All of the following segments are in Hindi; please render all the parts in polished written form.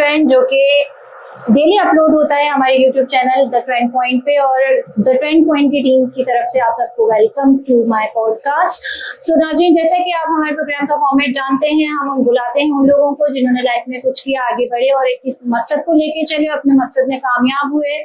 ट्रेंड जो कि डेली अपलोड होता है हमारे YouTube channel the trend point पे, और द ट्रेंड पॉइंट की टीम की तरफ से आप सबको वेलकम टू माय पॉडकास्ट। सो नाज़रीन, जैसा कि आप हमारे प्रोग्राम का फॉर्मेट जानते हैं, हम बुलाते हैं उन लोगों को जिन्होंने लाइफ में कुछ किया, आगे बढ़े और एक मकसद को लेके चले, अपने मकसद में कामयाब हुए,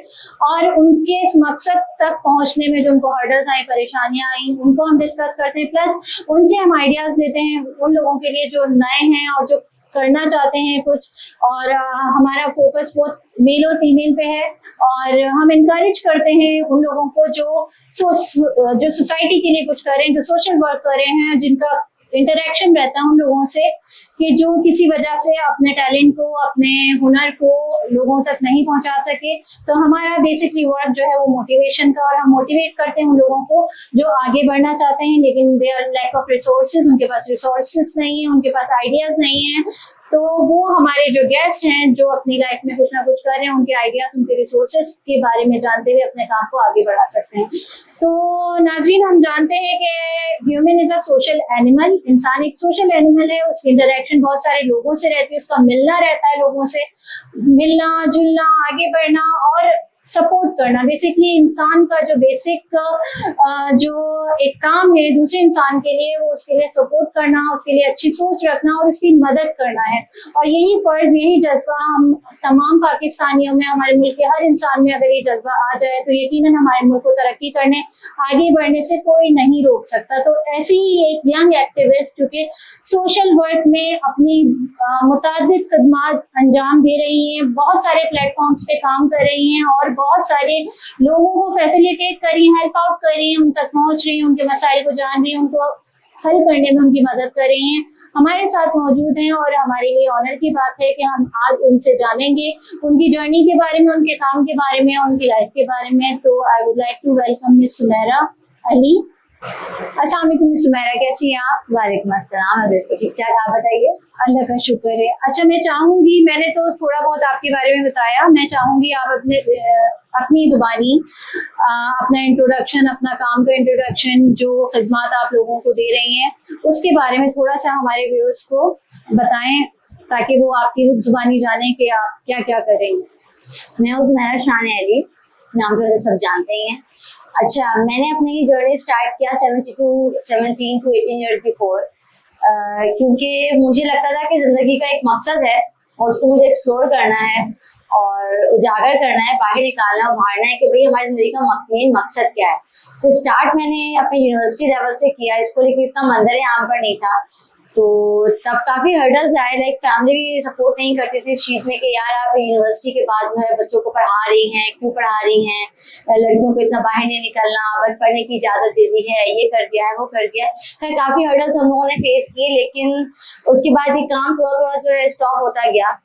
और उनके इस मकसद तक पहुंचने में जो उनको हर्डल्स आई, परेशानियां आई, उनको हम डिस्कस करते हैं। प्लस उनसे हम आइडियाज लेते हैं उन लोगों के लिए जो नए हैं और जो करना चाहते हैं कुछ, और हमारा फोकस बहुत मेल और फीमेल पे है, और हम इनकरेज करते हैं उन लोगों को जो सोसाइटी के लिए कुछ करें, जो सोशल वर्क कर रहे हैं, जिनका इंटरेक्शन रहता है उन लोगों से, कि जो किसी वजह से अपने टैलेंट को, अपने हुनर को लोगों तक नहीं पहुंचा सके। तो हमारा बेसिकली वर्क जो है वो मोटिवेशन का, और हम मोटिवेट करते हैं उन लोगों को जो आगे बढ़ना चाहते हैं लेकिन they are lack of resources, उनके पास रिसोर्सेज नहीं है, उनके पास आइडियाज नहीं है। तो वो हमारे जो गेस्ट हैं जो अपनी लाइफ में कुछ ना कुछ कर रहे हैं, उनके आइडियाज, उनके रिसोर्सेज के बारे में जानते हुए अपने काम को आगे बढ़ा सकते हैं। तो नाजरीन, हम जानते हैं कि human is a social animal, इंसान एक सोशल एनिमल है, उसकी इंटरेक्शन बहुत सारे लोगों से रहती है, उसका मिलना रहता है, लोगों से मिलना जुलना, आगे बढ़ना और सपोर्ट करना। बेसिकली इंसान का जो बेसिक जो एक काम है दूसरे इंसान के लिए, वो उसके लिए सपोर्ट करना, उसके लिए अच्छी सोच रखना और उसकी मदद करना है। और यही फर्ज, यही जज्बा हम तमाम पाकिस्तानियों में, हमारे मुल्क के हर इंसान में अगर ये जज्बा आ जाए तो यकीनन हमारे मुल्क को तरक्की करने, आगे बढ़ने से कोई नहीं रोक सकता। तो ऐसे ही एक यंग एक्टिविस्ट जो कि सोशल वर्क में अपनी मुतादिद खदमात अंजाम दे रही हैं, बहुत सारे प्लेटफॉर्म्स पे काम कर रही हैं और बहुत सारे लोगों को फैसिलिटेट कर रही हैं, हेल्प आउट कर रही हैं, उन तक पहुंच रही हैं, उनके मसाइल को जान रही हैं, उनको हल करने में उनकी मदद कर रही हैं, हमारे साथ मौजूद हैं। और हमारे लिए ऑनर की बात है कि हम आज उनसे जानेंगे उनकी जर्नी के बारे में, उनके काम के बारे में, उनकी लाइफ के बारे में। तो I would like to welcome miss Sumera Ali. अस्सलाम वालेकुम मिस सुमेरा, कैसी हैं आप? वालेकुम अस्सलाम, मैं बिल्कुल ठीक ठाक, आप बताइए। अल्लाह का शुक्र है। अच्छा, मैं चाहूंगी, मैंने तो थोड़ा बहुत आपके बारे में बताया, मैं चाहूंगी आप अपनी जुबानी अपना इंट्रोडक्शन, अपना काम का इंट्रोडक्शन, जो खिदमत आप लोगों को दे रही हैं उसके बारे में थोड़ा सा हमारे व्यूअर्स को बताएं, ताकि वो आपकी जुबानी जाने कि आप क्या क्या कर रही हैं। मैं उस्माइरा शान अली, नाम तो सब जानते ही हैं। अच्छा, मैंने अपनी जर्नी स्टार्ट किया 17 to 18 ईयर्स बिफोर, क्योंकि मुझे लगता था कि जिंदगी का एक मकसद है और उसको मुझे एक्सप्लोर करना है और उजागर करना है, बाहर निकालना, उभारना है कि भाई हमारी जिंदगी का मेन मकसद क्या है। तो स्टार्ट मैंने अपने यूनिवर्सिटी लेवल से किया, इसको लेकर इतना मंजर आम पर नहीं था, तो तब काफी हर्डल्स आए, लाइक फैमिली भी सपोर्ट नहीं करती थी इस चीज में कि यार आप यूनिवर्सिटी के बाद जो है बच्चों को पढ़ा रही हैं, क्यों पढ़ा रही हैं, लड़कियों को इतना बाहर नहीं निकलना, बस पढ़ने की इजाजत दे दी है, ये कर दिया है, वो कर दिया है। खैर काफी हर्डल्स हम लोगों ने फेस किए, लेकिन उसके बाद ये काम थोड़ा थोड़ा जो है स्टॉप होता गया।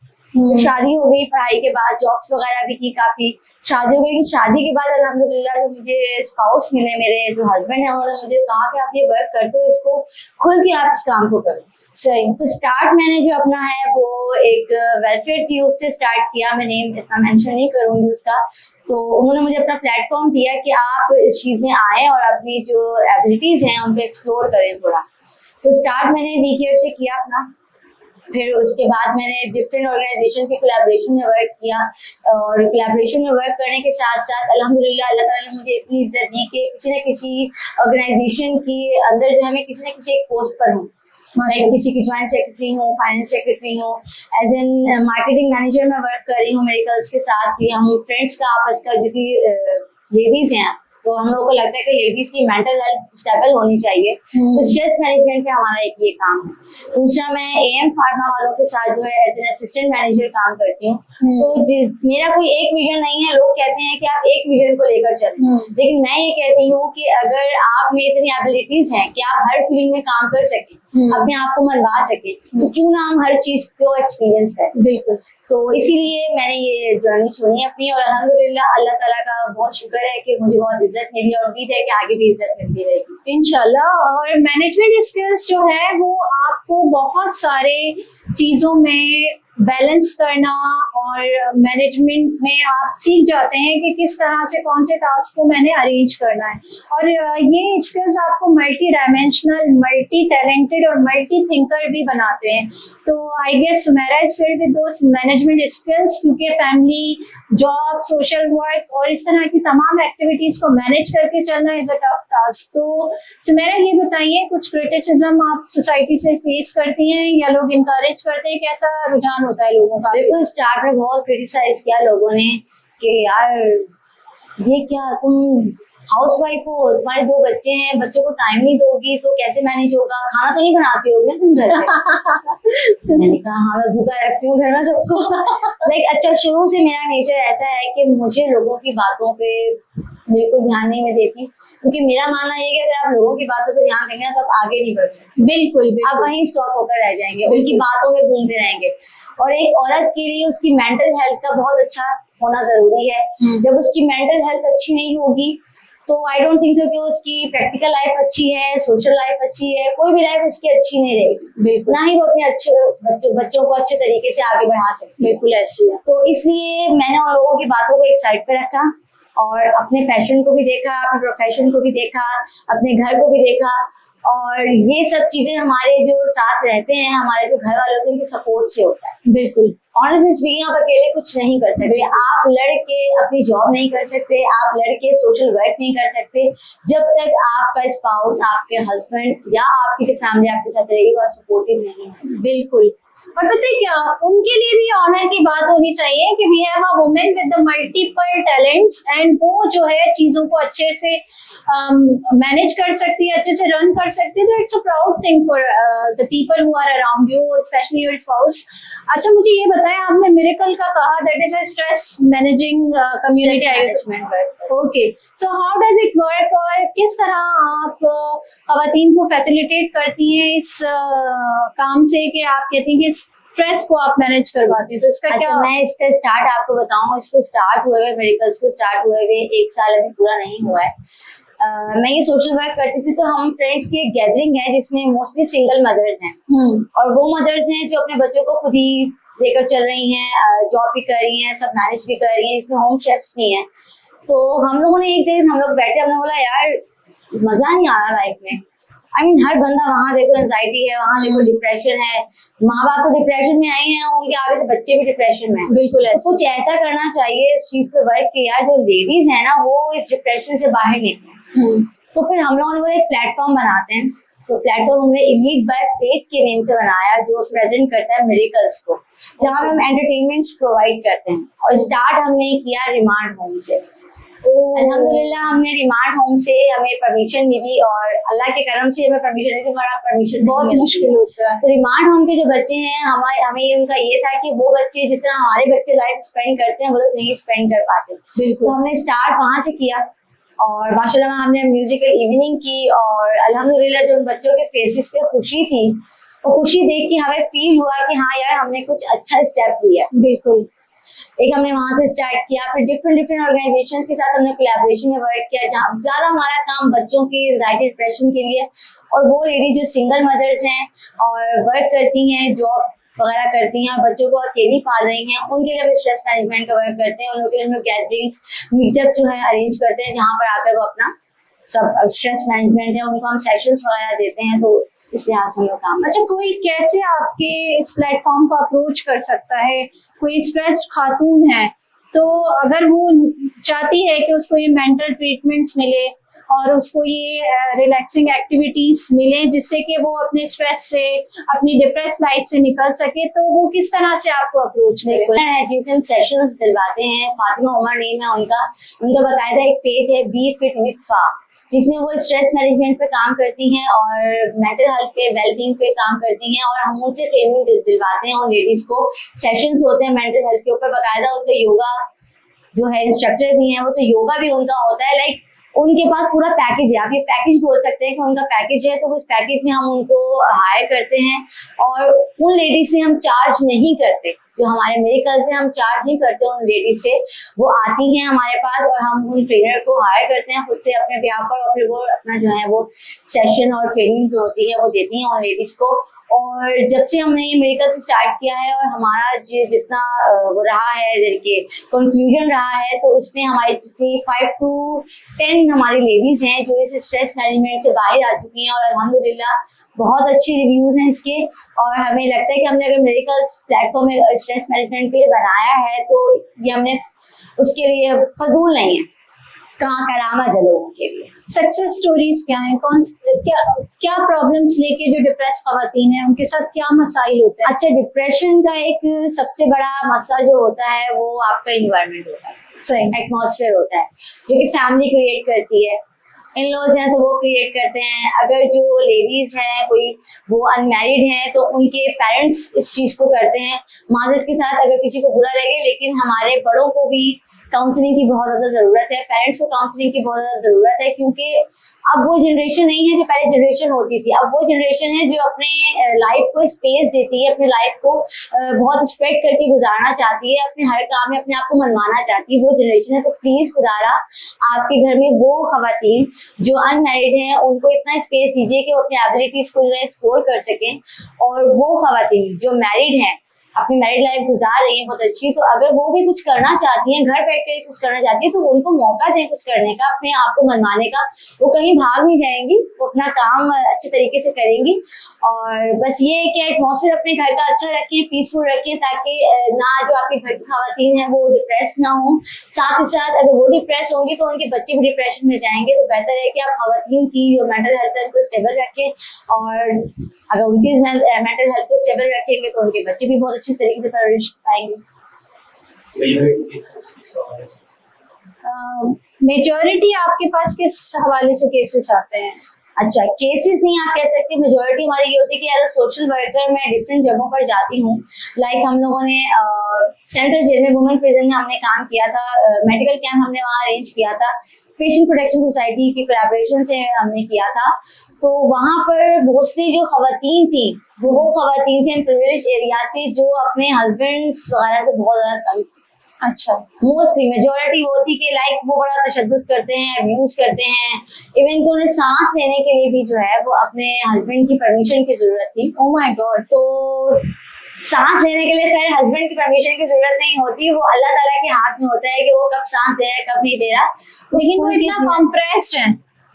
शादी हो गई, पढ़ाई के बाद जॉब्स वगैरह भी की, काफी शादी हो गई। शादी के बाद अल्हम्दुलिल्लाह जो मुझे स्पाउस मिले, मेरे जो हस्बैंड है, उन्होंने मुझे कहा कि आप ये वर्क कर दो, इसको खुल के आप इस काम को करो। सही। तो स्टार्ट मैंने जो अपना है वो एक वेलफेयर थी, उससे स्टार्ट किया। मैं नेम इतना मेंशन नहीं करूंगी उसका। तो उन्होंने मुझे अपना प्लेटफॉर्म दिया कि आप इस चीज में आए और अपनी जो एबिलिटीज हैं उनको एक्सप्लोर करें थोड़ा। तो स्टार्ट मैंने वीकेयर से किया अपना, फिर उसके बाद मैंने डिफरेंट ऑर्गेनाइजेशन के कोलैबोरेशन में वर्क किया, और कोलैबोरेशन में वर्क करने के साथ साथ अल्हम्दुलिल्लाह अल्लाह ताला ने मुझे इतनी इज्जत दी कि किसी न किसी ऑर्गेनाइजेशन के अंदर जो है मैं किसी न किसी एक पोस्ट पर हूँ, लाइक किसी की ज्वाइंट सेक्रेटरी हूँ, फाइनेंस सेक्रेटरी हूँ, एज एन मार्केटिंग मैनेजर में वर्क कर रही हूँ। मेरे गर्ल्स के साथ भी, हम फ्रेंड्स का आपस का, जितनी लेडीज हैं तो हम लोगों को लगता है कि लेडीज की मेंटल हेल्थ स्टेबल होनी चाहिए, तो स्ट्रेस मैनेजमेंट पे हमारा एक ये काम है। दूसरा, मैं एएम फार्मा वालों के साथ जो है एज एन असिस्टेंट मैनेजर काम करती हूँ। तो मेरा कोई एक विजन नहीं है, लोग कहते हैं कि आप एक विजन को लेकर चलें, लेकिन मैं ये कहती हूँ कि अगर आप में इतनी एबिलिटीज हैं कि आप हर फील्ड में काम कर सकें, अपने आप को मनवा सकें, तो क्यों ना हम हर चीज को एक्सपीरियंस करें। बिल्कुल। तो इसीलिए मैंने ये जर्नी चुनी अपनी, और अल्हम्दुलिल्लाह अल्लाह ताला का बहुत शुक्र है कि मुझे बहुत इज्जत मिली, और उम्मीद है कि आगे भी इज्जत मिलती रहेगी इंशाल्लाह। और मैनेजमेंट स्किल्स जो है वो आपको बहुत सारे चीजों में बैलेंस करना और मैनेजमेंट में आप सीख जाते हैं कि किस तरह से कौन से टास्क को मैंने अरेंज करना है। और ये स्किल्स आपको मल्टी डायमेंशनल, मल्टी टैलेंटेड और मल्टी थिंकर भी बनाते हैं। तो I guess Sumera is filled with those management skills, क्योंकि फैमिली, जॉब, सोशल वर्क और इस तरह की तमाम एक्टिविटीज को मैनेज करके चलना इज अ टफ टास्क। तो सुमेरा ये बताइए, कुछ क्रिटिसिज्म आप सोसाइटी से फेस करती हैं या लोग इनकरेज करते हैं, कैसा रुझान होता है लोगों का? बिल्कुल, स्टार्ट में बहुत क्रिटिसाइज किया लोगों ने कि यार ये क्या, तुम हाउसवाइफ हो, तुम्हारे 2 बच्चे हैं, बच्चों को टाइम नहीं दोगी तो कैसे मैनेज होगा, खाना तो नहीं बनाती होगी तुम घर पे। मैंने कहा हाँ, मैं भूखा रखती हूँ घर में सबको। अच्छा, शुरू से मेरा नेचर ऐसा है कि मुझे लोगों की बातों पे बिल्कुल ध्यान नहीं मैं देती, क्योंकि मेरा मानना ये है कि अगर आप लोगों की बातों पे ध्यान देंगे ना तो आप आगे नहीं बढ़ सकते। बिल्कुल, आप वहीं स्टॉप होकर रह जाएंगे, उनकी बातों में घूमते रहेंगे। और एक औरत के लिए उसकी मेंटल हेल्थ का बहुत अच्छा होना जरूरी है। जब उसकी मेंटल हेल्थ अच्छी नहीं होगी तो आई डोंट थिंक कि उसकी प्रैक्टिकल लाइफ अच्छी है, सोशल लाइफ अच्छी है, कोई भी लाइफ उसकी अच्छी नहीं रहेगी, ना ही वो अपने अच्छे बच्चों को अच्छे तरीके से आगे बढ़ा सकती। बिल्कुल ऐसी है। तो इसलिए मैंने उन लोगों की बातों को एक साइड पे रखा और अपने पैशन को भी देखा, अपने प्रोफेशन को भी देखा, अपने घर को भी देखा। और ये सब चीजें हमारे जो साथ रहते हैं, हमारे जो घर वाले होते हैं, उनके सपोर्ट से होता है। बिल्कुल, ऑनेस्टली स्पीकिंग, आप अकेले कुछ नहीं कर सकते। आप लड़के अपनी जॉब नहीं कर सकते, आप लड़के सोशल वर्क नहीं कर सकते जब तक आपका स्पाउस, आपके हस्बैंड या आपकी फैमिली आपके साथ रहेगी और सपोर्टिव नहीं है। बिल्कुल। और पता है क्या, उनके लिए भी ऑनर की बात होनी चाहिए कि we have a women with the multiple talents, and वो जो है चीजों को अच्छे से मैनेज कर सकती है, अच्छे से रन कर सकती है। तो it's a proud thing for the people who are around you, specially your spouse. अच्छा, मुझे ये बताया, आपने मिरेकल का कहा, that is a stress managing community management. Okay, so how does it work, और किस तरह आप खवातीन को फैसिलिटेट करती हैं इस काम से कि आप कहती हैं कि स्ट्रेस को आप मैनेज करवाती हैं? तो इसका क्या? मैं इसका स्टार्ट आपको बताऊं, इसको स्टार्ट हुए हुए मेडिकल्स को स्टार्ट हुए हुए 1 साल अभी पूरा नहीं हुआ है। मैं ये सोशल वर्क करती थी, तो हम फ्रेंड्स की एक गैदरिंग है जिसमें मोस्टली सिंगल मदर्स हैं, और वो मदर्स हैं जो अपने बच्चों को खुद ही लेकर चल रही हैं, जॉब भी कर रही हैं, सब मैनेज भी कर रही हैं, इसमें होम शेफ्स भी हैं। तो हम लोगों ने एक दिन हम लोग बैठे, हमने बोला यार मजा नहीं आ रहा लाइफ में। I mean, हर बंदा, वहाँ देखो एंजाइटी है, वहाँ देखो डिप्रेशन है, माँ बाप तो डिप्रेशन में आए हैं, उनके आगे से बच्चे भी डिप्रेशन में। बिल्कुल ऐसा। तो कुछ ऐसा करना चाहिए इस चीज पे वर्क कि यार जो लेडीज है ना वो इस डिप्रेशन से बाहर निकले। तो फिर हम लोगों ने बोला एक प्लेटफॉर्म बनाते हैं। तो प्लेटफॉर्म हमने इलीट बाय फेट के नेम से बनाया, जो प्रेजेंट करता है मिरेकल्स को, जहाँ हम एंटरटेनमेंट प्रोवाइड करते हैं। और स्टार्ट हमने किया रिमांड होम से। अल्हम्दुलिल्लाह हमने रिमांड होम से हमें परमिशन मिली, और अल्लाह के करम से हमें परमिशन मिली। हमारा परमिशन बहुत मुश्किल होता है। तो रिमांड होम के जो बच्चे हैं, हमें उनका ये था कि वो बच्चे जिस तरह हमारे बच्चे लाइफ स्पेंड करते हैं वो लोग नहीं स्पेंड कर पाते। तो हमने स्टार्ट वहां से किया, और माशाल्लाह हमने म्यूजिकल इवनिंग की, और अल्हम्दुलिल्लाह जो उन बच्चों के फेसेस पे खुशी थी, वो खुशी देख के हमें फील हुआ कि हाँ यार हमने कुछ अच्छा स्टेप लिया। बिल्कुल। एक हमने वहां से स्टार्ट किया, फिर डिफरेंट ऑर्गेनाइजेशंस के साथ हमने कोलैबोरेशन में वर्क किया, जहाँ ज्यादा हमारा काम बच्चों की एंजाइटी डिप्रेशन के लिए। और वो लेडीज जो सिंगल मदर्स हैं और वर्क करती हैं, जॉब वगैरह करती हैं, बच्चों को अकेली पाल रही हैं, उनके लिए हम स्ट्रेस मैनेजमेंट का वर्क करते हैं। उन लोगों के लिए हम गैदरिंग्स, मीटअप जो है अरेंज करते हैं, जहाँ पर आकर वो अपना सब स्ट्रेस मैनेजमेंट है उनको हम सेशंस वगैरह देते हैं। तो इस लिहाज से हम लोग काम। अच्छा, कोई कैसे आपके इस प्लेटफॉर्म को अप्रोच कर सकता है? कोई स्ट्रेस्ड खातून है तो अगर वो चाहती है कि उसको ये मेंटल ट्रीटमेंट्स मिले और उसको ये रिलैक्सिंग एक्टिविटीज मिले जिससे कि वो अपने स्ट्रेस से, अपनी डिप्रेस लाइफ से निकल सके, तो वो किस तरह से आपको अप्रोच करे? जिनसे हम सेशंस दिलवाते हैं, फातिमा उमर नेम है उनका बाकायदा एक पेज है बी फिट विद फा, जिसमें वो स्ट्रेस मैनेजमेंट पे काम करती हैं और मेंटल हेल्थ पे, वेलबींग पे काम करती हैं। और हम उनसे ट्रेनिंग दिलवाते हैं उन लेडीज को। सेशंस होते हैं मेंटल हेल्थ के ऊपर, बाकायदा उनका योगा जो है इंस्ट्रक्टर भी हैं, वो तो योगा भी उनका होता है। लाइक उनके पास पूरा पैकेज है, आप ये पैकेज बोल सकते हैं कि उनका पैकेज है। तो उस पैकेज में हम उनको हायर करते हैं, और उन लेडीज से हम चार्ज नहीं करते, जो हमारे मेडिकल से हम चार्ज नहीं करते उन लेडीज से। वो आती हैं हमारे पास और हम उन ट्रेनर को हायर करते हैं खुद से अपने बिहाफ पर, और फिर वो अपना जो है वो सेशन और ट्रेनिंग जो होती है वो देती हैं उन लेडीज को। और जब से हमने ये मेडिकल स्टार्ट किया है और हमारा जितना वो रहा है के कंक्लूजन रहा है, तो उसमें हमारी जितनी 5 to 10 हमारी लेडीज हैं जो इस स्ट्रेस मैनेजमेंट से बाहर आ चुकी हैं, और अल्हम्दुलिल्लाह बहुत अच्छी रिव्यूज हैं इसके। और हमें लगता है कि हमने अगर मेडिकल प्लेटफॉर्म स्ट्रेस मैनेजमेंट के लिए बनाया है तो ये हमने उसके लिए फजूल नहीं है, कहाँ करामत है लोगों के लिए। सक्सेस स्टोरीज क्या है, क्या प्रॉब्लम्स लेके जो डिप्रेस खवातीन हैं उनके साथ क्या मसाइल होते हैं? अच्छा, डिप्रेशन का एक सबसे बड़ा मसला जो होता है वो आपका इन्वायरमेंट होता है, सही, एटमॉस्फेयर होता है जो कि फैमिली क्रिएट करती है। इन लॉज हैं तो वो क्रिएट करते हैं। अगर जो लेडीज हैं कोई वो अनमैरिड हैं तो उनके पेरेंट्स इस चीज को करते हैं माजरत के साथ, अगर किसी को बुरा लगे। लेकिन हमारे बड़ों को भी काउंसलिंग की बहुत ज्यादा जरूरत है, पेरेंट्स को काउंसलिंग की बहुत ज्यादा जरूरत है, क्योंकि अब वो जनरेशन नहीं है जो पहले जनरेशन होती थी। अब वो जनरेशन है जो अपने लाइफ को स्पेस देती है, अपने लाइफ को बहुत स्प्रेड करके गुजारना चाहती है, अपने हर काम में अपने आप को मनवाना चाहती है, वो जनरेशन है। तो प्लीज खुदारा आपके घर में वो खवातीन जो अनमैरिड हैं उनको इतना स्पेस दीजिए कि वो अपनी एबिलिटीज को जो है एक्सप्लोर कर सकें, और वो खवातीन जो मैरिड हैं अपनी मैरिड लाइफ गुजार रही है बहुत अच्छी, तो अगर वो भी कुछ करना चाहती हैं, घर बैठ कर कुछ करना चाहती है, तो उनको मौका दें कुछ करने का, अपने आप को मनवाने का। वो कहीं भाग नहीं जाएंगी, वो अपना काम अच्छे तरीके से करेंगी। और बस ये है कि एटमॉस्फेयर अपने घर का अच्छा रखें, पीसफुल रखें, ताकि ना जो आपके घर की खवातीन है वो डिप्रेस ना हो। साथ ही साथ अगर वो डिप्रेस होंगी तो उनके बच्चे भी डिप्रेशन में जाएंगे। तो बेहतर है कि आप खवातीन की जो मेंटल हेल्थ है उनको स्टेबल रखें, और अगर उनकी मेंटल हेल्थ को स्टेबल रखेंगे तो उनके बच्चे भी बहुत अच्छी तरीके से परवरिश पाएंगे। मेजॉरिटी आपके पास किस हवाले से केसेस आते हैं? अच्छा, केसेस नहीं आप कह सकते, मेजोरिटी हमारी ये होती है कि एज अ सोशल वर्कर मैं डिफरेंट जगहों पर जाती हूँ। लाइक हम लोगों ने सेंट्रल जेल में, वुमेन प्रिजन में हमने काम किया था, मेडिकल कैंप हमने वहाँ अरेंज किया था, पेशेंट प्रोटेक्शन सोसाइटी की कोलैबोरेशन से हमने किया था। तो वहाँ पर मोस्टली जो खवातीन थी वो खवातीन थी प्रिविलेज एरिया से जो अपने हस्बैंड्स वगैरह से बहुत ज्यादा तंग थी। अच्छा, मोस्टली मेजोरिटी वो थी कि लाइक वो बड़ा तशद्दुद करते हैं, अब्यूज करते हैं, इवन तो उन्हें सांस लेने के लिए भी जो है वो अपने हस्बैंड की परमिशन की जरूरत थी। Oh my God. तो सांस लेने के लिए खैर हस्बैंड की परमिशन की जरूरत नहीं होती, वो अल्लाह ताला के हाथ में होता है कि वो कब सांस दे रहा है कब नहीं दे रहा। लेकिन वो इतना कॉम्प्रेस्ड है।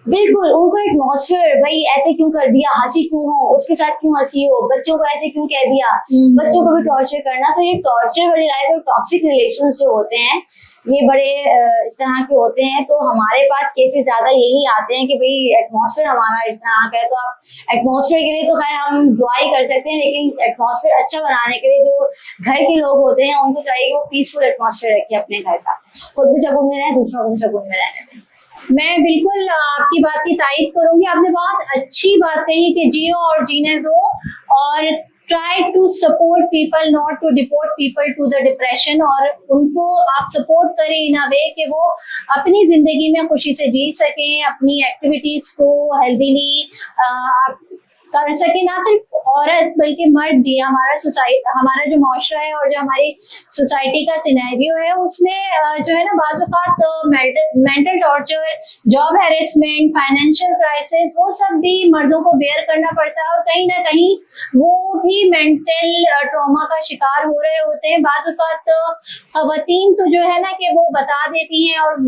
बिल्कुल, उनको एटमॉस्फेयर, भाई ऐसे क्यों कर दिया, हंसी क्यों हो, उसके साथ क्यों हंसी हो, बच्चों को ऐसे क्यों कह दिया, बच्चों को भी टॉर्चर करना। तो ये टॉर्चर वाली लाइफ और टॉक्सिक रिलेशंस जो होते हैं ये बड़े इस तरह के होते हैं। तो हमारे पास केसेस ज्यादा यही आते हैं कि भाई एटमॉस्फेयर हमारा इस तरह का है। तो आप एटमॉस्फेयर के लिए तो खैर हम दुआ ही कर सकते हैं, लेकिन एटमॉस्फेयर अच्छा बनाने के लिए जो घर के लोग होते हैं उनको चाहिए कि वो पीसफुल एटमॉस्फेयर रखे अपने घर का, खुद भी सुकून में रहे, दूसरों को भी सुकून में रहने दें। मैं बिल्कुल आपकी बात की तारीफ करूंगी। आपने बहुत अच्छी बात कही कि जियो और जीने दो, और try to support people, not to deport people to the depression. और उनको आप सपोर्ट करें इन अ वे कि वो अपनी जिंदगी में खुशी से जी सकें, अपनी एक्टिविटीज को हेल्दीली कर सके। ना सिर्फ औरत बल्कि मर्द भी। हमारा जो माशरा है और जो हमारी सोसाइटी का सिनेरियो है उसमें जो है ना बाज़ औक़ात mental torture, job harassment, financial crisis, वो सब भी मर्दों को बेयर करना पड़ता है, और कहीं ना कहीं वो भी मेंटल ट्रॉमा का शिकार हो रहे होते हैं। बाज़ औक़ात ख़वातीन तो जो है ना कि वो बता देती हैं और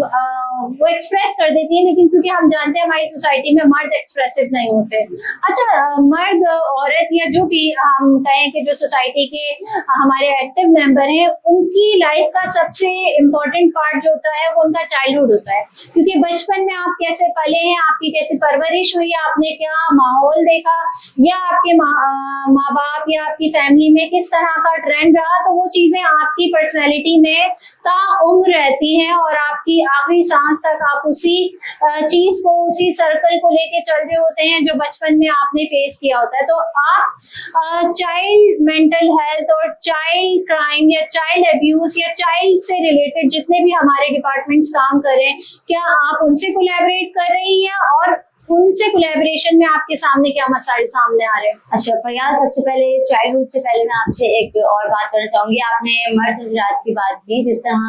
वो एक्सप्रेस कर देती हैं, लेकिन क्योंकि हम जानते हैं हमारी सोसाइटी में मर्द एक्सप्रेसिव नहीं होते। अच्छा, मर्द औरत या जो भी हम कहें कि जो सोसाइटी के हमारे एक्टिव मेंबर हैं, उनकी लाइफ का सबसे इम्पोर्टेंट पार्ट जो होता है वो उनका चाइल्डहुड होता है। क्योंकि बचपन में आप कैसे पले हैं, आपकी कैसी परवरिश हुई, आपने क्या माहौल देखा, या आपके माँ बाप या आपकी फैमिली में किस तरह का ट्रेंड रहा, तो वो चीजें आपकी पर्सनैलिटी में ताउम्र रहती हैं, और आपकी आखिरी सांस तक आप उसी चीज को, उसी सर्कल को लेके चल रहे होते हैं जो बचपन में आपने फेस किया होता है। तो आप चाइल्ड मेंटल हेल्थ और चाइल्ड क्राइम या चाइल्ड अब्यूज या चाइल्ड से रिलेटेड जितने भी हमारे डिपार्टमेंट्स काम कर रहे हैं, क्या आप उनसे कोलैबोरेट कर रही हैं, और उनसे कोलैबोरेशन में आपके सामने क्या मसाइल सामने आ रहे हैं? अच्छा फरियाद, सबसे पहले चाइल्डहुड से पहले मैं आपसे एक और बात करना चाहूंगी। आपने मर्द हजरात की बात की, जिस तरह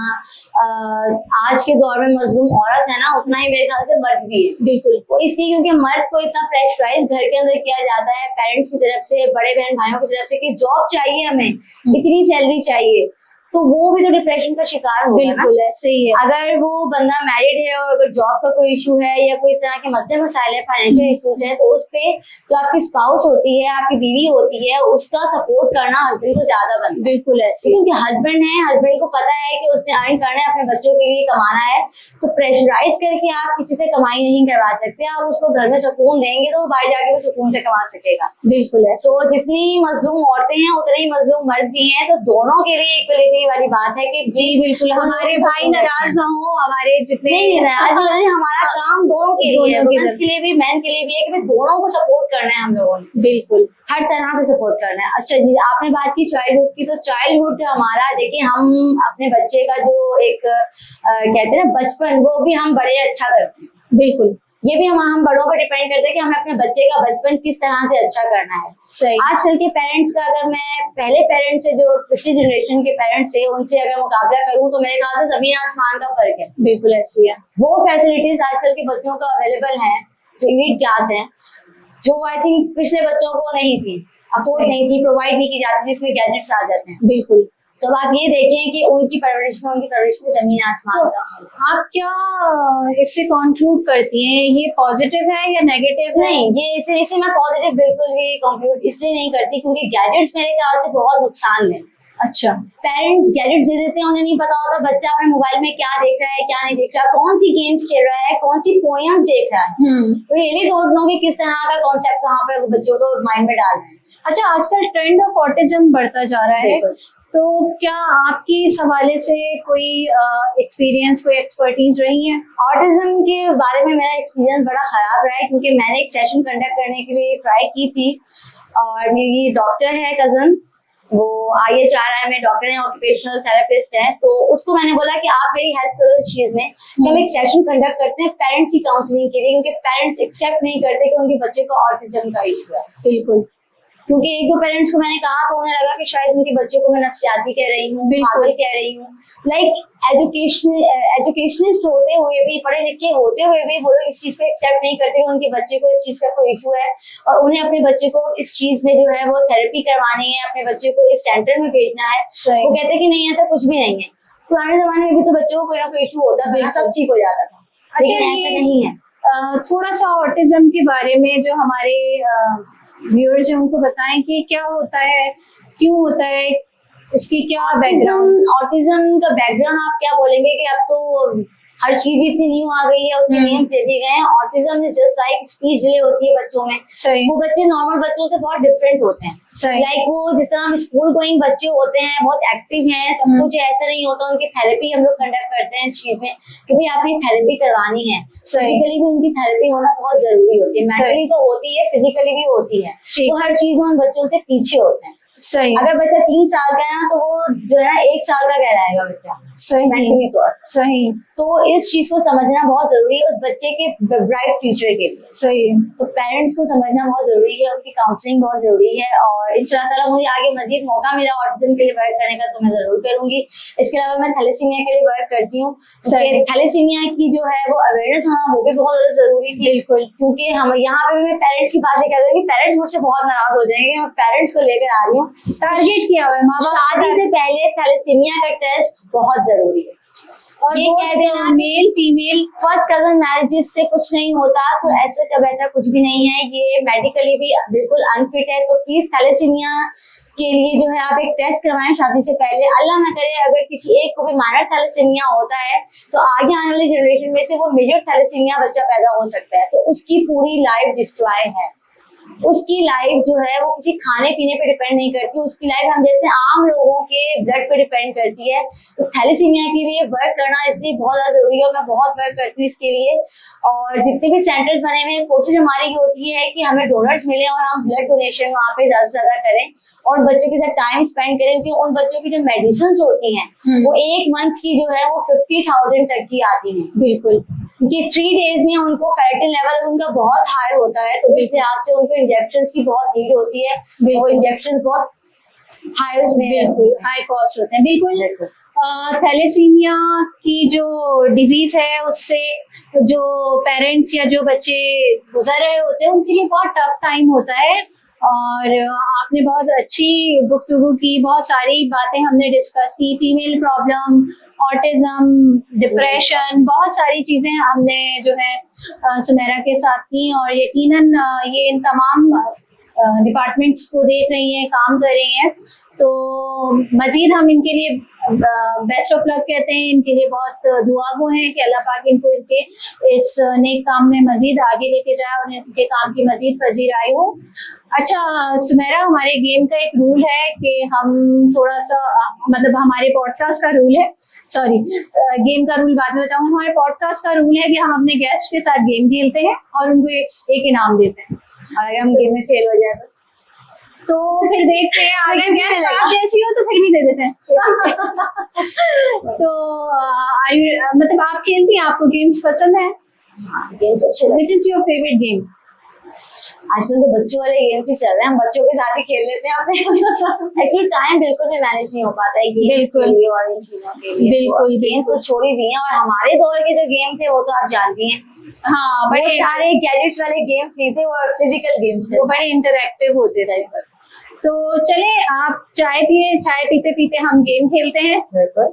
आज के दौर में मजलूम औरत है ना, उतना ही मेरे ख्याल से मर्द भी है। बिल्कुल, वो इसलिए क्योंकि मर्द को इतना प्रेशराइज घर के अंदर किया जाता है पेरेंट्स की तरफ से, बड़े बहन भाइयों की तरफ से कि जॉब चाहिए हमें, इतनी सैलरी चाहिए, तो वो भी तो डिप्रेशन का शिकार होगा ना। बिल्कुल ऐसे ही है। अगर वो बंदा मैरिड है और अगर जॉब का कोई इशू है या कोई इस तरह के मसले मसाइल है, फाइनेंशियल इश्यूज है, तो उस पे जो आपकी स्पाउस होती है, आपकी बीवी होती है, उसका सपोर्ट करना हस्बैंड को ज्यादा बनता है। बिल्कुल ऐसे, क्योंकि हस्बैंड है, हस्बैंड को पता है कि उसने अर्न करना है, अपने बच्चों के लिए कमाना है, तो प्रेशराइज करके आप किसी से कमाई नहीं करवा सकते। आप उसको घर में सुकून देंगे तो वो बाहर जाके भी सुकून से कमा सकेगा। बिल्कुल ऐसे। तो जितनी मजलूम औरतें हैं उतने ही मजलूम मर्द भी हैं, तो दोनों के लिए इक्वलिटी वाली बात है कि जी बिल्कुल, हमारे भाई नाराज ना हो, हमारे जितने नहीं नाराज नहीं, हमारा काम दोनों के लिए है, वुमेन्स के लिए भी मैन के लिए भी है कि भाई दोनों को सपोर्ट करना है हम लोगों ने, बिल्कुल हर तरह से सपोर्ट करना है। अच्छा जी, आपने बात की चाइल्डहुड की, तो चाइल्डहुड हमारा देखिए, हम अपने बच्चे का जो एक कहते हैं ना बचपन, वो भी हम बड़े अच्छा करते हैं। बिल्कुल, ये भी हम बड़ों पर डिपेंड करते हैं कि हमें अपने बच्चे का बचपन किस तरह से अच्छा करना है। सही। आजकल के पेरेंट्स का, अगर मैं पहले पेरेंट्स से, जो पिछली जनरेशन के पेरेंट्स थे, उनसे अगर मुकाबला करूं तो मेरे ख्याल से जमीन आसमान का फर्क है। बिल्कुल ऐसी है। वो फैसिलिटीज आजकल के बच्चों को अवेलेबल हैं, जो एलीट क्लास है, जो आई थिंक पिछले बच्चों को नहीं थी, अफोर्ड नहीं थी, प्रोवाइड नहीं की जाती, जिसमें गैजेट्स आ जाते हैं। बिल्कुल। तो आप ये देखें कि उनकी परवरिश में जमीन आसमान का फर्क है। आप क्या इससे कंक्लूड करती हैं, ये पॉजिटिव है या नेगेटिव है? नहीं, ये इसे मैं पॉजिटिव बिल्कुल भी कंक्लूड इसलिए नहीं करती क्योंकि गैजेट्स मेरे ख्याल से बहुत नुकसान है। अच्छा, पेरेंट्स गैजेट्स दे देते हैं, उन्हें नहीं पता होता बच्चा अपने मोबाइल में क्या देख रहा है, क्या नहीं देख रहा, कौन सी गेम्स खेल रहा है, कौन सी पोएम्स देख रहा है। रियली डोंट नो कि किस तरह का कॉन्सेप्ट कहाँ पर बच्चों को माइंड में डाल रहे हैं। अच्छा, आजकल ट्रेंड ऑफ ऑटिज्म बढ़ता जा रहा है, तो क्या आपकी इस हवाले से कोई एक्सपीरियंस, कोई एक्सपर्टीज रही है? ऑटिज्म के बारे में मेरा एक्सपीरियंस बड़ा खराब रहा है क्योंकि मैंने एक सेशन कंडक्ट करने के लिए ट्राई की थी, और मेरी डॉक्टर है कजन, वो IHRI में डॉक्टर है, ऑक्यूपेशनल थेरेपिस्ट है, तो उसको मैंने बोला कि आप मेरी हेल्प करो इस चीज में कि हम एक सेशन कंडक्ट करते हैं पेरेंट्स की काउंसलिंग के लिए, क्योंकि पेरेंट्स एक्सेप्ट नहीं करते कि उनके बच्चे को ऑटिज्म का इशू है। बिल्कुल, क्योंकि एक दो पेरेंट्स को मैंने कहा तो उन्हें लगा कि शायद उनके बच्चे को मैं नफ्सियाती कह रही हूँ, पागल कह रही हूँ। लाइक एजुकेशनिस्ट होते हुए भी, पढ़े लिखे होते हुए भी वो लोग इस चीज को एक्सेप्ट नहीं करते कि उनके बच्चे को इस चीज का कोई इशू है, और उन्हें अपने बच्चे को इस चीज में जो है वो थेरेपी करवानी है, अपने बच्चे को इस सेंटर में भेजना है। वो कहते हैं कि नहीं, ऐसा कुछ भी नहीं है। पुराने जमाने में भी तो बच्चों को कोई ना कोई इशू होता था, सब ठीक हो जाता था। अच्छा, ऐसा नहीं है। थोड़ा सा ऑटिज्म के बारे में जो हमारे व्यूअर्स हैं उनको बताएं कि क्या होता है, क्यों होता है, इसकी क्या बैकग्राउंड। ऑटिज्म का बैकग्राउंड आप क्या बोलेंगे कि अब तो हर चीज इतनी न्यू आ गई है, उसके नेम दे दिए गए हैं। Autism is just like speech delay होती है बच्चों में। सही। वो बच्चे नॉर्मल बच्चों से बहुत डिफरेंट होते हैं। सही। लाइक वो जिस तरह हम स्कूल गोइंग बच्चे होते हैं, बहुत एक्टिव हैं, सब कुछ ऐसा नहीं होता। उनकी थेरेपी हम लोग कंडक्ट करते हैं इस चीज में कि भाई आपने थेरेपी करवानी है। फिजिकली भी उनकी थेरेपी होना बहुत जरूरी होती है, मेंटली तो होती है, फिजिकली भी होती है। तो हर चीज में उन बच्चों से पीछे होते हैं। सही। अगर बच्चा 3 साल का है ना, तो वो जो है ना 1 साल का कहलाएगा बच्चा। सही। मेंटली तौर। सही। तो इस चीज को समझना बहुत जरूरी है उस बच्चे के ब्राइट फ्यूचर के लिए। सही। तो पेरेंट्स को समझना बहुत जरूरी है, उनकी काउंसलिंग बहुत जरूरी है, और इंशाल्लाह ताला मुझे आगे मजीद मौका मिला ऑटिज्म के लिए वर्क करने का तो मैं जरूर करूंगी। इसके अलावा मैं थैलेसीमिया के लिए वर्क करती हूँ। थैलेसीमिया की जो है वो अवेयरनेस होना वो भी बहुत ज्यादा जरूरी थी। बिल्कुल। क्योंकि हम यहाँ पे मैं पेरेंट्स की बातें कर रही हूँ, पेरेंट्स मुझसे बहुत नाराज हो जाएंगे। मैं पेरेंट्स को लेकर आ रही हूँ। टारगेट किया हुआ है माँ बाप। शादी से पहले थैलेसीमिया का टेस्ट बहुत जरूरी है, और ये कह देना male female first cousin marriages से कुछ नहीं होता, तो ऐसा जब ऐसा कुछ भी नहीं है, ये मेडिकली भी बिल्कुल अनफिट है। तो प्लीज थैलेसीमिया के लिए जो है आप एक टेस्ट करवाएं शादी से पहले। अल्लाह ना करे अगर किसी एक को भी माइनर थैलेसीमिया होता है तो आगे आने वाली जनरेशन में से वो मेजर थैलेसीमिया बच्चा पैदा हो सकता है, तो उसकी पूरी लाइफ डिस्ट्रॉय है। उसकी लाइफ जो है वो किसी खाने पीने पे डिपेंड नहीं करती, उसकी लाइफ हम जैसे आम लोगों के ब्लड पे डिपेंड करती है। तो थैलेसीमिया के लिए वर्क करना इसलिए बहुत ज्यादा जरूरी है, और मैं बहुत वर्क करती हूँ इसके लिए। और जितने भी सेंटर्स बने हुए हैं, कोशिश हमारी ये होती है कि हमें डोनर्स मिले और हम ब्लड डोनेशन वहाँ पे ज्यादा से ज्यादा करें और बच्चों के साथ टाइम स्पेंड करें, क्योंकि उन बच्चों की जो मेडिसिन होती हैं वो 1 मंथ की जो है वो 50,000 तक की आती है। बिल्कुल। कि 3 days में उनको फेरेटिन लेवल उनका बहुत हाई होता है, तो इस लिहाज से उनको इंजेक्शंस की बहुत नीड होती है, वो इंजेक्शन बहुत हाई उसमें हाई कॉस्ट होते हैं। बिल्कुल थैलेसीमिया की जो डिजीज है उससे जो पेरेंट्स या जो बच्चे गुजर रहे होते हैं उनके लिए बहुत टफ टाइम होता है। और आपने बहुत अच्छी गुफ्तगू की, बहुत सारी बातें हमने डिस्कस की, फीमेल प्रॉब्लम, ऑटिज्म, डिप्रेशन, बहुत सारी चीजें हमने जो है सुमेरा के साथ की। और यकीनन ये इन तमाम डिपार्टमेंट्स को देख रही हैं, काम कर रही हैं, तो मजीद हम इनके लिए बेस्ट ऑफ लक कहते हैं, इनके लिए बहुत दुआगो हैं कि अल्लाह पाक इनको इनके इस नेक काम में मजीद आगे लेके जाए और इनके काम की मजीद पजीराई हो। अच्छा सुमेरा, हमारे गेम का एक रूल है कि हम थोड़ा सा मतलब हमारे पॉडकास्ट का रूल है, सॉरी गेम का रूल बाद में बताऊँ। हमारे पॉडकास्ट का रूल है कि हम अपने गेस्ट के साथ गेम खेलते हैं और उनको एक इनाम देते हैं, और अगर हम गेम में फेल हो जाए तो फिर देखते हैं, अगर गेस्ट आप जैसी हो तो फिर भी दे देते हैं। तो मतलब आप खेलती हैं, आपको गेम्स पसंद है? गेम्स अच्छे which is your favourite game? आजकल तो बच्चों वाले गेम्स ही चल रहे हैं, हम बच्चों के साथ ही खेल लेते हैं अपने। एक्चुअली टाइम बिल्कुल भी मैनेज नहीं हो पाता है गेम्स के लिए और इन चीजों के लिए। बिल्कुल गेम्स तो छोड़ ही दिए, और हमारे दौर के जो गेम थे वो तो आप जानती हैं, हाँ बड़े सारे गैजेट्स वाले गेम्स नहीं थे, वो फिजिकल गेम्स थे, वो बड़े इंटरैक्टिव होते थे। तो चले आप चाय पिए, चाय पीते पीते हम गेम खेलते हैं। बिल्कुल।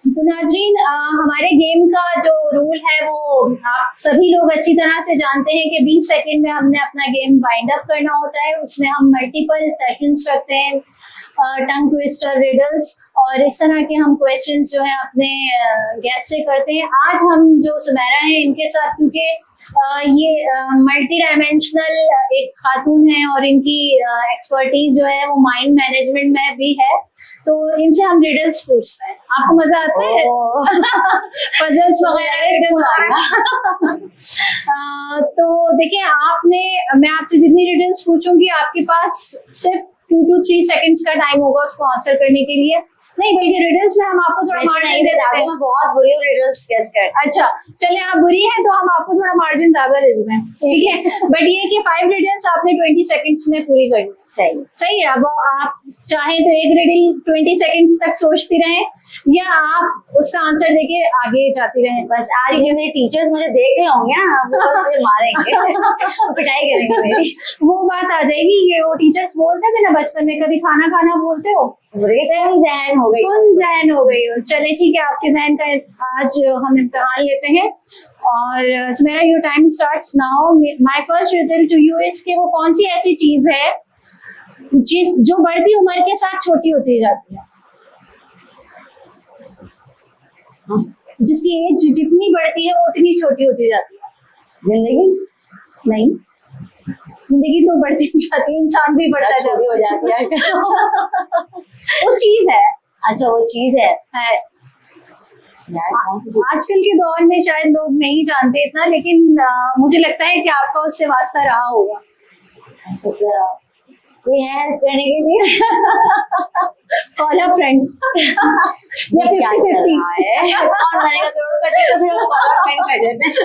तो नाजरीन, हमारे गेम का जो रूल है वो आप सभी लोग अच्छी तरह से जानते हैं कि 20 सेकंड में हमने अपना गेम वाइंड अप करना होता है। उसमें हम मल्टीपल सेशंस रखते हैं, टंग ट्विस्टर, रिडल्स, और इस तरह के हम क्वेश्चंस जो है अपने गेस्ट से करते हैं। आज हम जो सुमेरा हैं इनके साथ, क्योंकि ये मल्टी डायमेंशनल एक खातून है और इनकी एक्सपर्टीज जो है वो माइंड मैनेजमेंट में भी है, तो इनसे हम रिडल्स पूछते हैं। आपको मजा आता है? पजल्स वगैरह। तो देखिए, मैं आपसे जितनी रिडल्स पूछूंगी आपके पास सिर्फ 2 to 3 सेकंड्स का टाइम होगा उसको आंसर करने के लिए। नहीं बल्कि रिडल्स में हम आपको थोड़ा मार्जिन दे देते हैं। मैं बहुत बुरी हूँ रिडल्स गेस कर। अच्छा चलिए, आप बुरी हैं तो हम आपको थोड़ा मार्जिन ज्यादा दे देते हैं, ठीक है? बट ये कि 5 रिडल्स आपने 20 सेकंड्स में पूरी करनी। सही है। अब आप चाहे तो एक रिडल 20 सेकंड्स तक सोचती रहें, या आप उसका आंसर देके आगे जाती रहें। बस आज ये मेरे टीचर्स मुझे देख रहे होंगे ना, वो बस मुझे मारेंगे, पिटाई करेंगे मेरी। वो बात आ जाएगी कि वो टीचर्स बोलते थे ना बचपन में, कभी खाना खाना बोलते हो, कौन जहन हो गई, कौन जहन हो गई हो। चले ठीक है, आपके जहन का आज हम इम्तिहान लेते हैं। और Sumera, your time starts now. My first riddle to you is कि वो कौन सी ऐसी चीज है जो बढ़ती उम्र के साथ छोटी होती जाती है? जिसकी एज जितनी बढ़ती है वो उतनी छोटी होती जाती है। जिंदगी नहीं, जिंदगी तो बढ़ती जाती है, इंसान भी बढ़ता छोटी हो जाती है। वो चीज है। अच्छा, वो चीज है यार, आजकल के दौर में शायद लोग नहीं जानते इतना, लेकिन मुझे लगता है कि आपका उससे वास्ता रहा होगा। कोई है हेल्प करने के लिए? कॉल अ फ्रेंड। या 50-50 कौन बनेगा करोड़पति, तो फिर हम कॉल अ फ्रेंड कर देते हैं।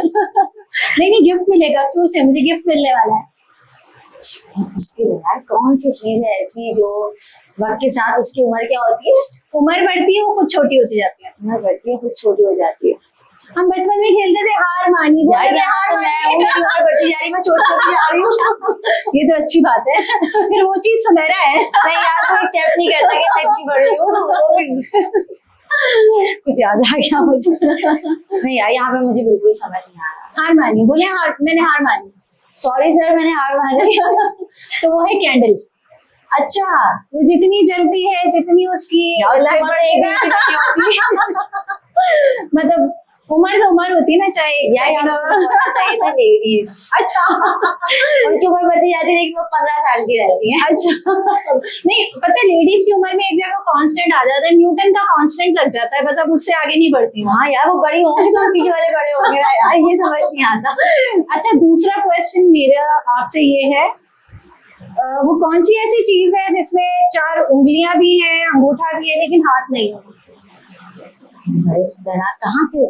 नहीं, गिफ्ट मिलेगा, सोचे मुझे गिफ्ट मिलने वाला है। उसकी यार कौन सी चीज है ऐसी जो वक्त के साथ उसकी उम्र क्या होती है? उम्र बढ़ती है, वो खुद छोटी होती जाती है। उम्र बढ़ती है, खुद छोटी हो जाती है। हम बचपन में खेलते थे हार मानी, यार तो मैं उम्र बढ़ती जा रही, मैं छोटी जा रही हूँ। ये तो अच्छी बात है। फिर वो चीज सुमेरा है। नहीं यार, कोई एक्सेप्ट नहीं करता कि मैं इतनी बड़ी हूँ। कुछ याद आ गया मुझे। नहीं यार, यहाँ पे मुझे बिल्कुल समझ नहीं आ रहा। हार मानी बोले, मैंने हार मानी। सॉरी सर, मैंने हार मानी। तो वो है कैंडल। अच्छा, वो जितनी जलती है, जितनी उसकी मतलब उम्र से उम्र होती है ना, चाहे लेडीज। अच्छा, उनकी उम्र बढ़ती जाती है, लेकिन वो 15 साल की रहती है। अच्छा, नहीं पता है, लेडीज की उम्र में एक जगह कांस्टेंट आ जाता है, न्यूटन का कांस्टेंट लग जाता है, बस अब उससे आगे नहीं बढ़ती। हाँ यार, वो बड़ी होंगी तो पीछे वाले बड़े होंगे यार, ये समझ नहीं आता। अच्छा, दूसरा क्वेश्चन मेरा आपसे ये है, वो कौन सी ऐसी चीज है जिसमें 4 उंगलियां भी हैं, अंगूठा भी है, लेकिन हाथ नहीं है? भाई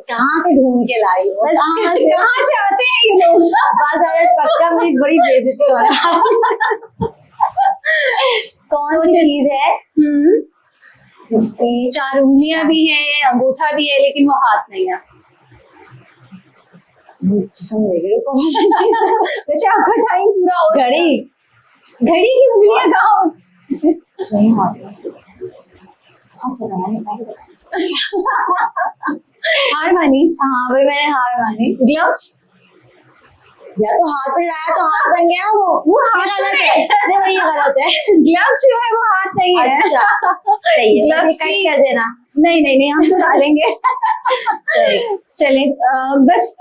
कहाँ से ढूंढ के लाई हो, कहाँ से आते हैं ये लोग? बस अगर पक्का मेरी बड़ी बेइज्जती हो रहा है। कौन सी चीज है जिसकी 4 उंगलियां भी है, अंगूठा भी है, लेकिन वो हाथ नहीं है। सुन रही हो कौन सी चीज है? वैसे आपका टाइम पूरा हो गया। घड़ी। घड़ी की उंगलियां कहाँ? सही हार मानी? हाँ भाई मैंने हार मानी। ग्लव्स? या तो हाथ पे लगाया तो हाथ बन गया ना, वो हाथ गलत से है। नहीं भाई ये गलत है। ग्लव्स जो है वो हाथ नहीं है। अच्छा सही है, Gloves कट की- कर देना। नहीं हम तो डालेंगे। चले बस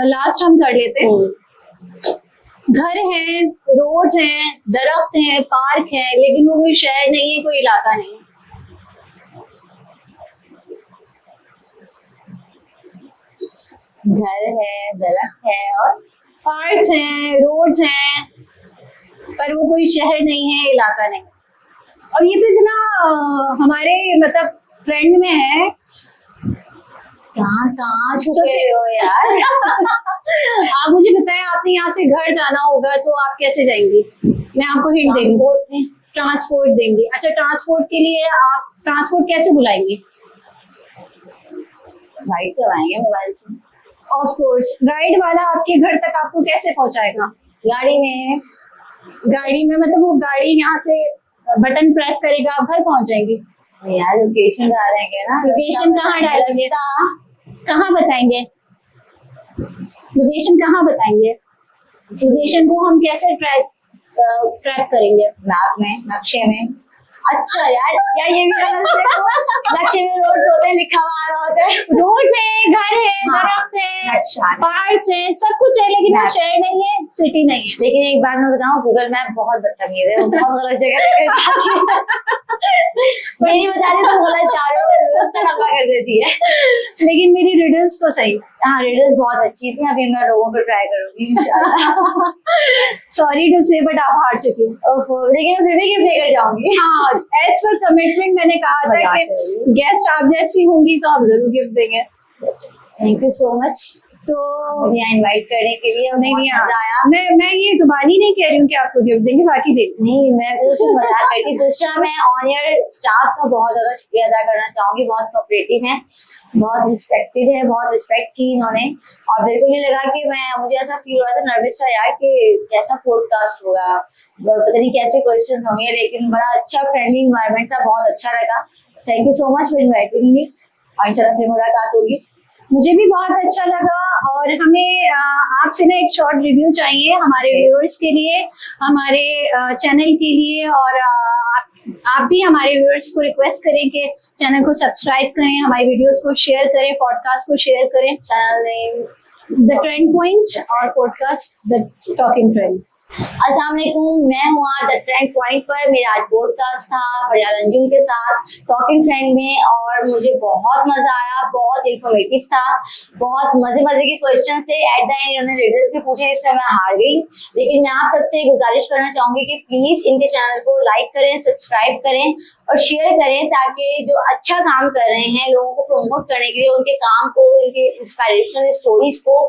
लास्ट हम कर लेते हैं। घर है, रोड्स हैं, दरख्त हैं, पार्क है, लेकिन वो कोई शहर नहीं है, कोई इलाका नहीं है। घर है, दरख्त है और पार्क्स हैं, रोड्स हैं, पर वो कोई शहर नहीं है, इलाका नहीं। और ये तो इतना हमारे मतलब ट्रेंड में है। कहाँ छुपे हो यार। आप मुझे बताएं, आपने यहाँ से घर जाना होगा तो आप कैसे जाएंगी? मैं आपको हिंट देंगी। ट्रांसपोर्ट देंगे। अच्छा, ट्रांसपोर्ट के लिए आप ट्रांसपोर्ट कैसे बुलाएंगे? राइड करवाएंगे मोबाइल से। ऑफ कोर्स, राइड वाला आपके घर तक आपको कैसे पहुंचाएगा? गाड़ी में। गाड़ी में मतलब वो गाड़ी यहाँ से बटन प्रेस करेगा, आप घर पहुंच जाएंगे। यार लोकेशन डालेंगे ना। लोकेशन कहाँ डालेंगे? कहाँ बताएंगे? लोकेशन कहाँ बताएंगे? लोकेशन को हम कैसे ट्रैक करेंगे? मैप में, नक्शे में। अच्छा यार ये भी गलत है। नक्शे में रोड्स होते हैं, लिखा हुआ आ रहा होता है। रोड्स है, घर है, दरख्त है, पार्क्स है, सब कुछ है, लेकिन वो शहर नहीं है, सिटी नहीं है। लेकिन एक बात मैं बताऊं, गूगल मैप बहुत बदतमीज है, वो बहुत गलत जगह लेकर जाती है। मेरी बता दी तो गलत जा रहे हो, रास्ता लंबा कर देती है। लेकिन मेरी रिडल्स तो सही। हाँ रिडल्स बहुत अच्छी थी, अभी मैं लोगों पे ट्राई करूंगी इंशाल्लाह। सॉरी टू से, बट आप हार चुकी हो। ओहो, लेकिन मैं फिर भी गिफ्ट लेकर जाऊंगी। हाँ, एज पर कमिटमेंट मैंने कहा था कि गेस्ट आप जैसी होंगी तो हम जरूर गिफ्ट देंगे। थैंक यू सो मच तो मुझे इनवाइट करने के लिए, और बहुत मजा आया। मैं ये जुबानी नहीं कह रही हूँ कि आपको गिफ्ट देंगे, बाकी देंगे। नहीं मैं भी उसमें मजाक करती। दूसरा मैं ऑन एयर स्टाफ का बहुत ज्यादा शुक्रिया अदा करना चाहूंगी, बहुत कोऑपरेटिव है, बहुत रिस्पेक्टेड है, बहुत रिस्पेक्ट की इन्होंने। और बिल्कुल नहीं लगा कि मुझे ऐसा फील हो रहा था, नर्वस था यार कि कैसा पॉडकास्ट होगा, पता नहीं कैसे क्वेश्चन होंगे, लेकिन बड़ा अच्छा फ्रेंडली एनवायरनमेंट था, बहुत अच्छा लगा। Thank you so much for inviting me, और इंशाल्लाह फिर मुलाकात होगी। मुझे भी बहुत अच्छा लगा, और हमें आपसे ना एक शॉर्ट रिव्यू चाहिए हमारे व्यूअर्स के लिए, हमारे चैनल के लिए, और आप भी हमारे व्यूअर्स को रिक्वेस्ट करें कि चैनल को सब्सक्राइब करें, हमारी वीडियोस को शेयर करें, पॉडकास्ट को शेयर करें। Channel name the trend point और पॉडकास्ट द टॉकिंग ट्रेंड। अस्सलाम वालेकुम, मैं हूँ आज द ट्रेंड पॉइंट पर। मेरा आज पॉडकास्ट था फरिया रंजून के साथ टॉकिंग ट्रेंड में, और मुझे बहुत मजा आया, बहुत इंफॉर्मेटिव था, बहुत मजे के क्वेश्चंस थे। एट द एंड इन्होंने रिडल्स भी पूछे, जिसमें मैं हार गई। लेकिन मैं आप सबसे गुजारिश करना चाहूंगी कि प्लीज इनके चैनल को लाइक करें, सब्सक्राइब करें और शेयर करें, ताकि जो अच्छा काम कर रहे हैं लोगों को प्रमोट करने के लिए, उनके काम को, उनके इंस्पिरेशनल स्टोरीज को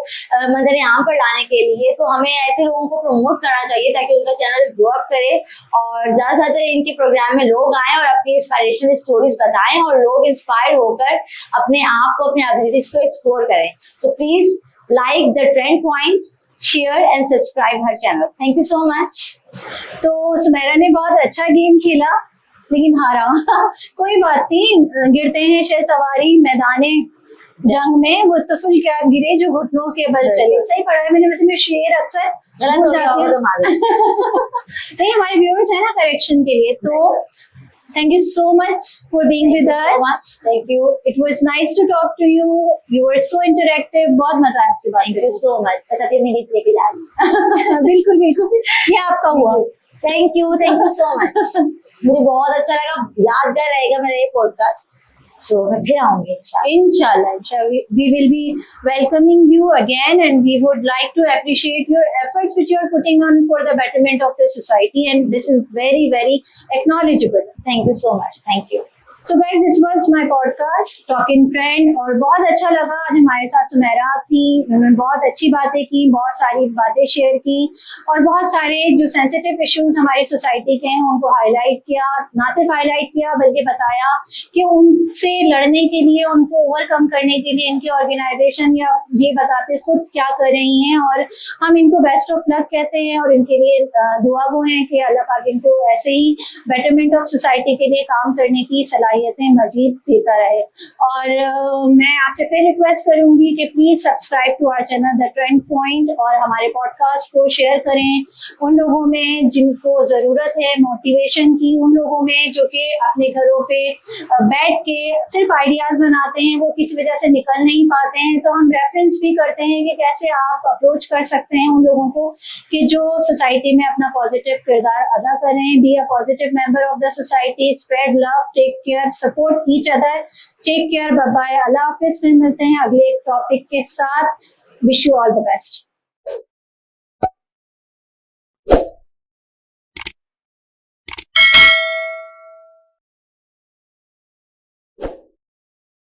मंजर आम पर लाने के लिए, तो हमें ऐसे लोगों को प्रमोट करना चाहिए ताकि उनका चैनल ग्रो अप करे, और ज्यादा से ज्यादा इनके प्रोग्राम में लोग आए और अपनी इंस्पिरेशनल स्टोरीज बताएं, और लोग इंस्पायर होकर अपने आप को, अपने एबिलिटीज को एक्सप्लोर करें। So please like the trend point, share and subscribe her channel. Thank you so much. तो सुमेरा ने बहुत अच्छा गेम खेला, लेकिन हारा। कोई बात नहीं, गिरते हैं शह सवारी मैदाने जंग में, वो तुफल क्या गिरे जो घुटनों के बल चले। सही पढ़ा है मैंने, वैसे मैं शेर अक्सर गलत हो गया होगा तो मालूम। नहीं, हमारे व्यूअर्स है ना करेक्शन के लिए। तो thank you so much for being with us. Thank you, it was nice to talk to you, you were so interactive, बहुत मजा आया आपसे बात थैंक यू सो मच। बस अभी मेरी लेके जा रही। बिल्कुल बिल्कुल, ये आपका हुआ। Thank you so much. मुझे बहुत अच्छा लगा, यादगार रहेगा मेरा ये पॉडकास्ट। So मैं फिर आऊंगी Inshallah. We will be welcoming you again, and we would like to appreciate your efforts which you are putting on for the betterment of the society, and this is very acknowledgeable. Thank you so much. Thank you. So guys, this was my podcast talking friend, और बहुत अच्छा लगा आज हमारे साथ सुमेरा थी। उन्होंने बहुत अच्छी बातें की, बहुत सारी बातें शेयर की, और बहुत सारे जो सेंसिटिव इश्यूज हमारी सोसाइटी के हैं उनको हाईलाइट किया। ना सिर्फ हाईलाइट किया बल्कि बताया कि उनसे लड़ने के लिए, उनको ओवरकम करने के लिए इनकी ऑर्गेनाइजेशन या ये बताते खुद क्या कर रही हैं, और हम इनको बेस्ट ऑफ लक कहते हैं और इनके लिए दुआ वो है कि अल्लाह पाक इनको ऐसे ही बेटरमेंट ऑफ सोसाइटी के लिए काम करने की सलाहियतें मजीद देता रहे। और मैं आपसे फिर रिक्वेस्ट करूंगी कि please subscribe to our channel the trend point, और हमारे पॉडकास्ट को शेयर करें उन लोगों में जिनको जरूरत है मोटिवेशन की, उन लोगों में जो कि अपने घरों पे बैठ के सिर्फ आइडियाज बनाते हैं, वो किसी वजह से निकल नहीं पाते हैं। तो हम रेफरेंस भी करते हैं कि कैसे आप अप्रोच कर सकते हैं उन लोगों को कि जो सोसाइटी में अपना पॉजिटिव किरदार अदा करें। Be a positive member of the society, spread love, take care, support each other. Take care, bye bye, अल्लाह हाफिज। फिर मिलते हैं अगले एक टॉपिक के साथ। Wish you all the best.